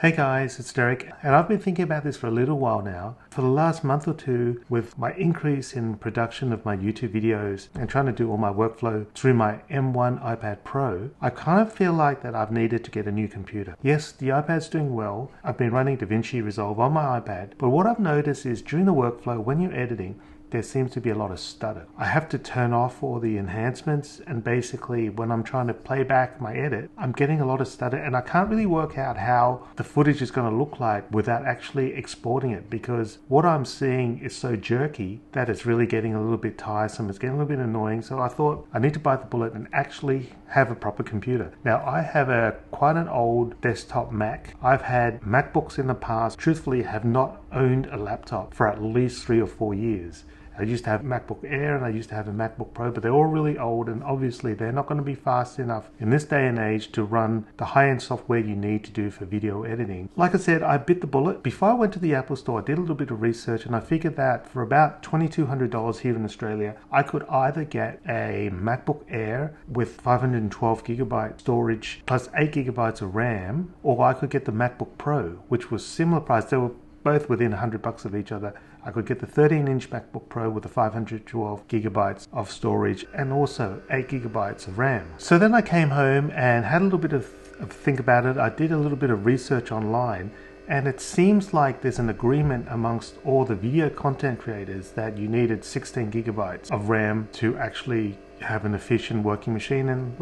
Hey guys, it's Derek, and I've been thinking about this for a little while now. For the last month or two, with my increase in production of my YouTube videos and trying to do all my workflow through my M1 iPad Pro, I kind of feel like that I've needed to get a new computer. Yes, the iPad's doing well. I've been running Davinci Resolve on my iPad, but what I've noticed is during the workflow, when you're editing, there seems to be a lot of stutter. I have to turn off all the enhancements, and basically when I'm trying to play back my edit, I'm getting a lot of stutter, and I can't really work out how the footage is going to look like without actually exporting it, because what I'm seeing is so jerky that it's really getting a little bit tiresome. It's getting a little bit annoying. So I thought I need to bite the bullet and actually have a proper computer. Now I have quite an old desktop Mac. I've had MacBooks in the past. Truthfully, have not owned a laptop for at least 3 or 4 years. I used to have a MacBook Air and I used to have a MacBook Pro, but they're all really old, and obviously they're not going to be fast enough in this day and age to run the high-end software you need to do for video editing. Like I said, I bit the bullet. Before I went to the Apple Store, I did a little bit of research, and I figured that for about $2,200 here in Australia, I could either get a MacBook Air with 512 gigabyte storage plus 8 gigabytes of RAM, or I could get the MacBook Pro, which was similar price. They were both within $100 of each other. I could get the 13-inch MacBook Pro with the 512 gigabytes of storage and also 8 gigabytes of RAM. So then I came home and had a little bit of think about it. I did a little bit of research online, and it seems like there's an agreement amongst all the video content creators that you needed 16 gigabytes of RAM to actually have an efficient working machine. And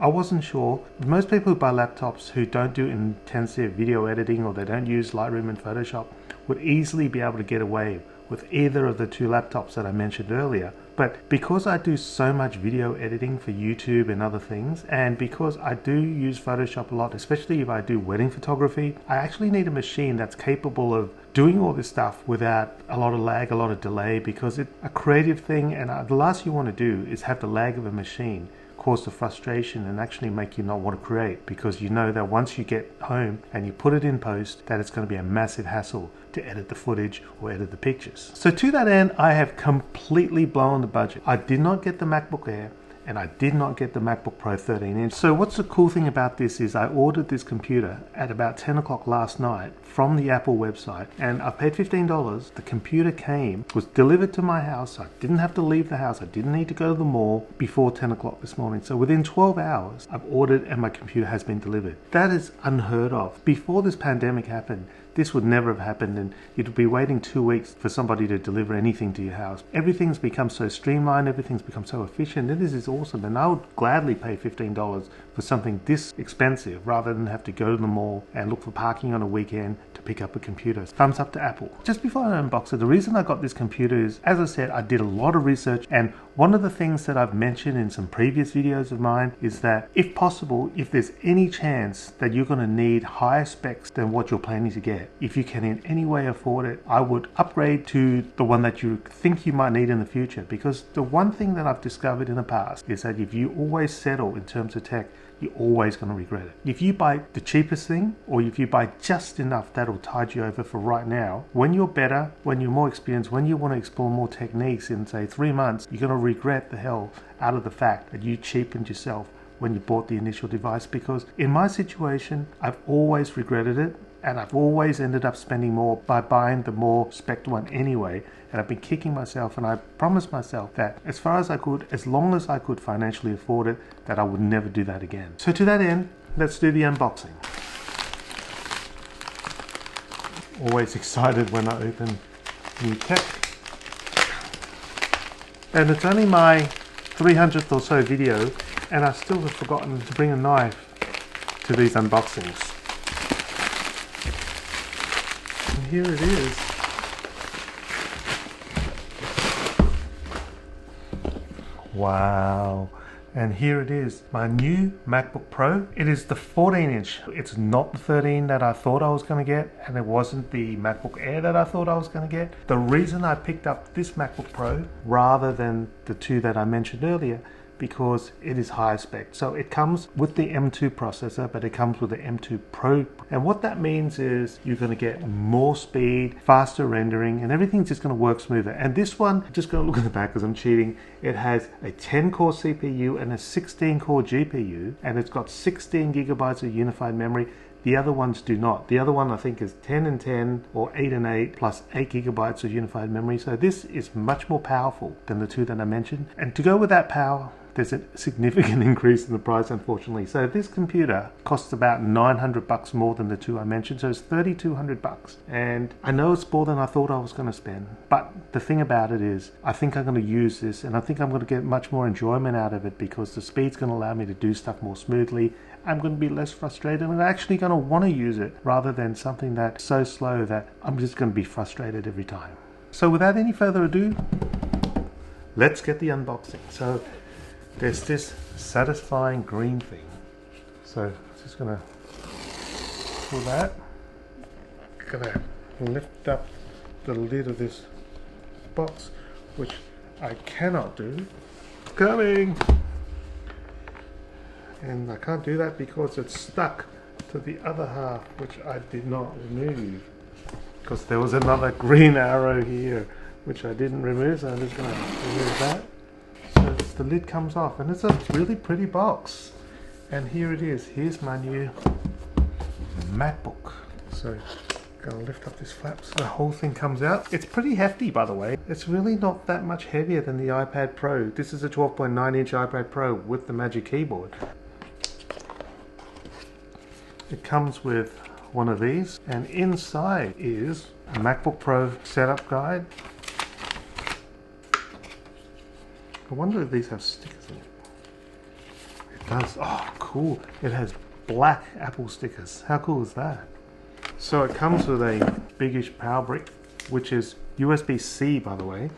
I wasn't sure. Most people who buy laptops who don't do intensive video editing, or they don't use Lightroom and Photoshop, would easily be able to get away with either of the two laptops that I mentioned earlier. But because I do so much video editing for YouTube and other things, and because I do use Photoshop a lot, especially if I do wedding photography, I actually need a machine that's capable of doing all this stuff without a lot of lag, a lot of delay, because it's a creative thing, and the last you want to do is have the lag of a machine cause the frustration and actually make you not want to create, because you know that once you get home and you put it in post, that it's going to be a massive hassle to edit the footage or edit the pictures. So to that end, I have completely blown the budget. I did not get the MacBook Air, and I did not get the MacBook Pro 13-inch. So what's the cool thing about this is I ordered this computer at about 10 o'clock last night from the Apple website, and I paid $15. The computer came, was delivered to my house. I didn't have to leave the house. I didn't need to go to the mall before 10 o'clock this morning. So within 12 hours, I've ordered and my computer has been delivered. That is unheard of. Before this pandemic happened, this would never have happened, and you'd be waiting 2 weeks for somebody to deliver anything to your house. Everything's become so streamlined, everything's become so efficient, and this is awesome. And I would gladly pay $15 for something this expensive rather than have to go to the mall and look for parking on a weekend to pick up a computer. Thumbs up to Apple. Just before I unbox it, the reason I got this computer is, as I said, I did a lot of research, and one of the things that I've mentioned in some previous videos of mine is that if possible, if there's any chance that you're going to need higher specs than what you're planning to get, if you can in any way afford it, I would upgrade to the one that you think you might need in the future. Because the one thing that I've discovered in the past is that if you always settle in terms of tech, you're always going to regret it. If you buy the cheapest thing, or if you buy just enough that'll tide you over for right now, when you're better, when you're more experienced, when you want to explore more techniques in say 3 months, you're going to regret the hell out of the fact that you cheapened yourself when you bought the initial device. Because in my situation, I've always regretted it, and I've always ended up spending more by buying the more spec'd one anyway. And I've been kicking myself, and I promised myself that as far as I could, as long as I could financially afford it, that I would never do that again. So to that end, let's do the unboxing. Always excited when I open new tech. And it's only my 300th or so video, and I still have forgotten to bring a knife to these unboxings. And here it is. Wow. And here it is, my new MacBook Pro. It is the 14-inch. It's not the 13 that I thought I was going to get, and it wasn't the MacBook Air that I thought I was going to get. The reason I picked up this MacBook Pro rather than the two that I mentioned earlier, because it is higher spec. So it comes with the M2 processor, but it comes with the M2 Pro. And what that means is you're going to get more speed, faster rendering, and everything's just going to work smoother. And this one, I'm just going to look at the back because I'm cheating. It has a 10-core CPU and a 16-core GPU, and it's got 16 gigabytes of unified memory. The other ones do not. The other one I think is 10 and 10 or 8 and 8 plus 8 gigabytes of unified memory. So this is much more powerful than the two that I mentioned. And to go with that power, there's a significant increase in the price, unfortunately. So this computer costs about $900 more than the two I mentioned, so it's $3,200. And I know it's more than I thought I was going to spend, but the thing about it is, I think I'm going to use this, and I think I'm going to get much more enjoyment out of it because the speed's going to allow me to do stuff more smoothly. I'm going to be less frustrated, and I'm actually going to want to use it rather than something that's so slow that I'm just going to be frustrated every time. So without any further ado, let's get the unboxing. So there's this satisfying green thing. So I'm just gonna pull that. Gonna lift up the lid of this box, which I cannot do. Coming! And I can't do that because it's stuck to the other half, which I did not remove. Because there was another green arrow here, which I didn't remove, so I'm just gonna remove that. So the lid comes off, and it's a really pretty box. And here it is. Here's my new MacBook. So I'm gonna lift up this flap so the whole thing comes out. It's pretty hefty, by the way. It's really not that much heavier than the iPad Pro. This is a 12.9-inch iPad Pro with the Magic Keyboard. It comes with one of these, and inside is a MacBook Pro setup guide. I wonder if these have stickers in it. It does. Oh, cool. It has black Apple stickers. How cool is that? So it comes with a biggish power brick, which is USB-C, by the way.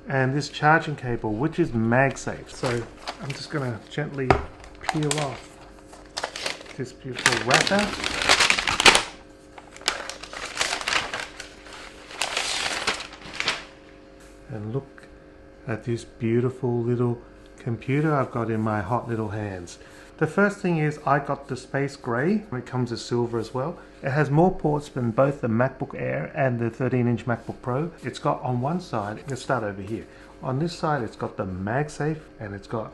And this charging cable, which is MagSafe. So I'm just going to gently peel off this beautiful wrapper. And look at this beautiful little computer I've got in my hot little hands. The first thing is I got the space gray. It comes as silver as well. It has more ports than both the MacBook Air and the 13-inch MacBook Pro. It's got on one side, let's start over here. On this side it's got the MagSafe, and it's got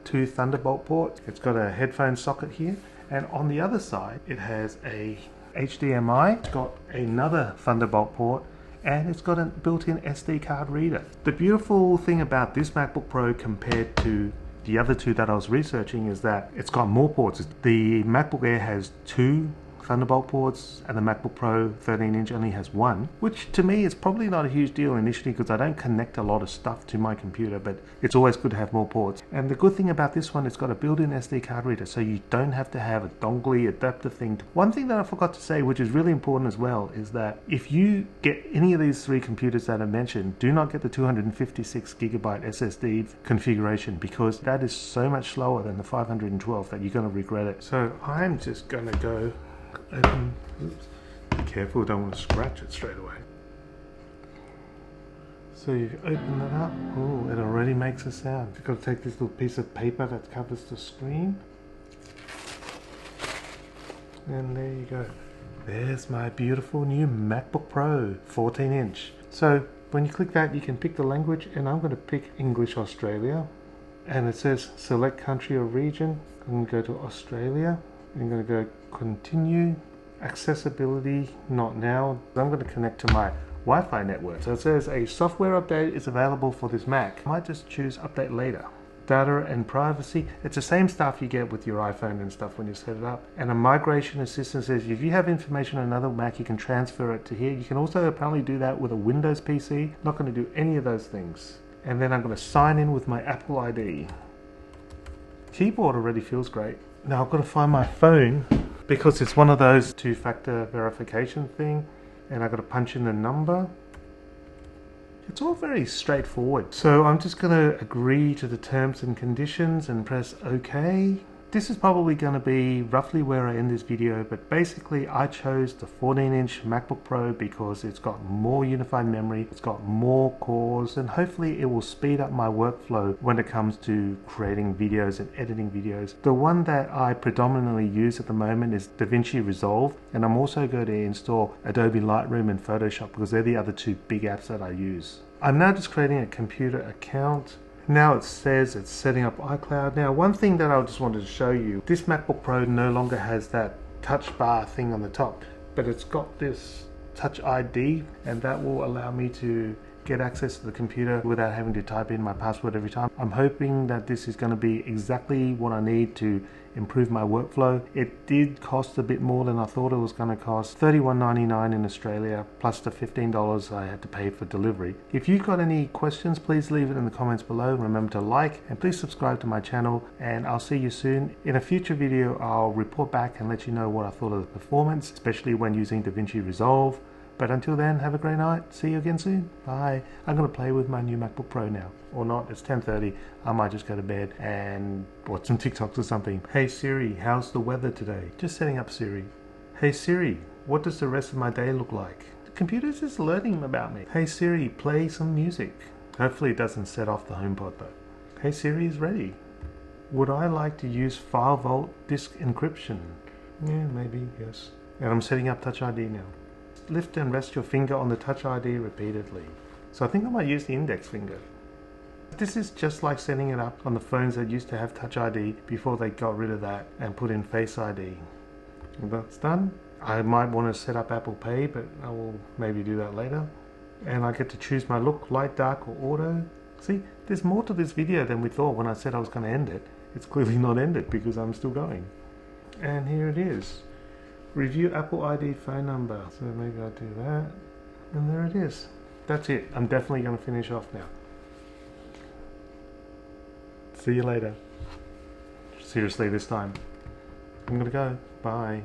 2 Thunderbolt ports. It's got a headphone socket here, and on the other side it has a HDMI. It's got another Thunderbolt port, and it's got a built-in SD card reader. The beautiful thing about this MacBook Pro compared to the other two that I was researching is that it's got more ports. The MacBook Air has 2 Thunderbolt ports, and the MacBook Pro 13-inch only has 1, which to me is probably not a huge deal initially because I don't connect a lot of stuff to my computer, but it's always good to have more ports. And the good thing about this one, it's got a built-in SD card reader, so you don't have to have a dongle adapter thing. One thing that I forgot to say, which is really important as well, is that if you get any of these 3 computers that I mentioned, do not get the 256 gigabyte SSD configuration, because that is so much slower than the 512 that you're going to regret it. So I'm just going to go open. Oops. Be careful, don't want to scratch it straight away. So you open it up. Oh, it already makes a sound. You've got to take this little piece of paper that covers the screen, and there you go. There's my beautiful new MacBook Pro 14-inch. So when you click that, you can pick the language, and I'm going to pick English Australia, and it says select country or region. I'm going to go to Australia. I'm going to go continue, accessibility, not now. I'm going to connect to my Wi-Fi network. So it says a software update is available for this Mac. I might just choose update later. Data and privacy, it's the same stuff you get with your iPhone and stuff when you set it up. And a migration assistant says if you have information on another Mac, you can transfer it to here. You can also apparently do that with a Windows PC. Not going to do any of those things. And then I'm going to sign in with my Apple ID. Keyboard already feels great. Now I've got to find my phone because it's one of those 2-factor verification thing, and I've got to punch in the number. It's all very straightforward. So I'm just going to agree to the terms and conditions and press OK. This is probably going to be roughly where I end this video, but basically I chose the 14-inch MacBook Pro because it's got more unified memory, it's got more cores, and hopefully it will speed up my workflow when it comes to creating videos and editing videos. The one that I predominantly use at the moment is Davinci Resolve, and I'm also going to install Adobe Lightroom and Photoshop because they're the other 2 big apps that I use. I'm now just creating a computer account, Now it says it's setting up iCloud. Now one thing that I just wanted to show you, this MacBook Pro no longer has that touch bar thing on the top, but it's got this Touch ID, and that will allow me to get access to the computer without having to type in my password every time. I'm hoping that this is going to be exactly what I need to improve my workflow. It did cost a bit more than I thought it was going to cost, $31.99 in Australia, plus the $15 I had to pay for delivery. If you've got any questions, please leave it in the comments below. Remember to like and please subscribe to my channel, and I'll see you soon. In a future video, I'll report back and let you know what I thought of the performance, especially when using Davinci Resolve. But until then, have a great night. See you again soon. Bye. I'm going to play with my new MacBook Pro now. Or not, it's 10:30. I might just go to bed and watch some TikToks or something. Hey Siri, how's the weather today? Just setting up Siri. Hey Siri, what does the rest of my day look like? The computer's just learning about me. Hey Siri, play some music. Hopefully it doesn't set off the HomePod though. Hey Siri is ready. Would I like to use 5-volt disk encryption? Yeah, maybe, yes. And I'm setting up Touch ID now. Lift and rest your finger on the Touch ID repeatedly. So I think I might use the index finger. This is just like setting it up on the phones that used to have Touch ID before they got rid of that and put in Face ID. And that's done. I might want to set up Apple Pay, but I will maybe do that later. And I get to choose my look, light, dark or auto. See, there's more to this video than we thought when I said I was going to end it. It's clearly not ended because I'm still going. And here it is. Review Apple ID phone number. So maybe I'll do that. And there it is. That's it. I'm definitely going to finish off now. See you later. Seriously this time. I'm going to go. Bye.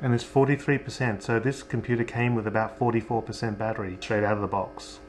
And it's 43%. So this computer came with about 44% battery straight out of the box.